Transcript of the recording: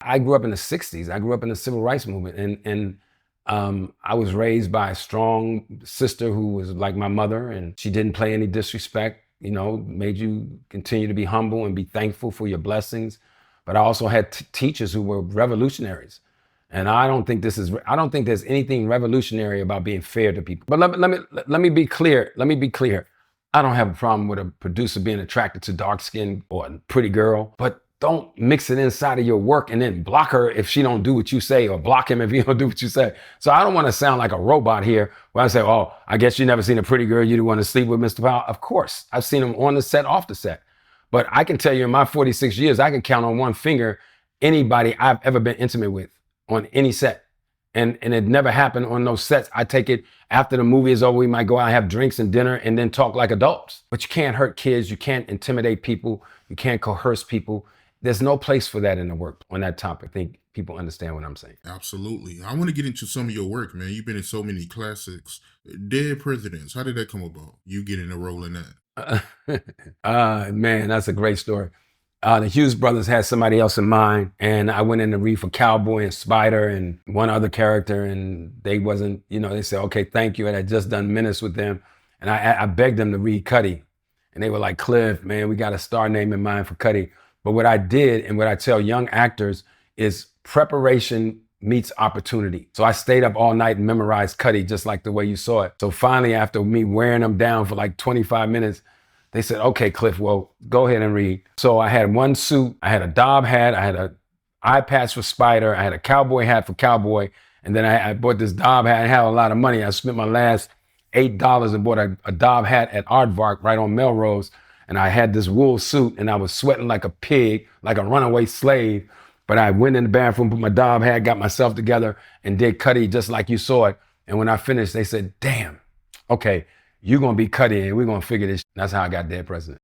I grew up in the 60s. I grew up in the civil rights movement. And I was raised by a strong sister who was like my mother, and she didn't play any disrespect, made you continue to be humble and be thankful for your blessings. But I also had teachers who were revolutionaries. And I don't think there's anything revolutionary about being fair to people. But let me be clear. Let me be clear. I don't have a problem with a producer being attracted to dark skin or a pretty girl, but don't mix it inside of your work and then block her if she don't do what you say, or block him if he don't do what you say. So I don't want to sound like a robot here where I say, oh, I guess you never seen a pretty girl, you didn't want to sleep with Mr. Powell. Of course, I've seen him on the set, off the set. But I can tell you in my 46 years, I can count on one finger anybody I've ever been intimate with on any set. And it never happened on those sets. I take it after the movie is over, we might go out and have drinks and dinner and then talk like adults. But you can't hurt kids. You can't intimidate people. You can't coerce people. There's no place for that in the work on that topic. I think people understand what I'm saying. Absolutely. I want to get into some of your work, man. You've been in so many classics. Dead Presidents. How did that come about? You getting a role in that? Man, that's a great story. The Hughes brothers had somebody else in mind, and I went in to read for Cowboy and Spider and one other character, and they wasn't, they said, okay, thank you. And I had just done Menace with them, and I begged them to read Cutty. And they were like, Cliff, man, we got a star name in mind for Cutty. But what I did, and what I tell young actors, is preparation meets opportunity. So I stayed up all night and memorized Cutty just like the way you saw it. So finally, after me wearing them down for like 25 minutes, they said, okay, Cliff, well, go ahead and read. So I had one suit, I had a Dob hat, I had an eye patch for Spider, I had a cowboy hat for Cowboy, and then I bought this Dob hat. I had a lot of money. I spent my last $8 and bought a Dob hat at Aardvark right on Melrose, and I had this wool suit, and I was sweating like a pig, like a runaway slave. But I went in the bathroom, put my Dob hat, got myself together, and did Cutty just like you saw it. And when I finished, they said, damn, okay, you're going to be Cutty, and we're going to figure this. That's how I got Dead President.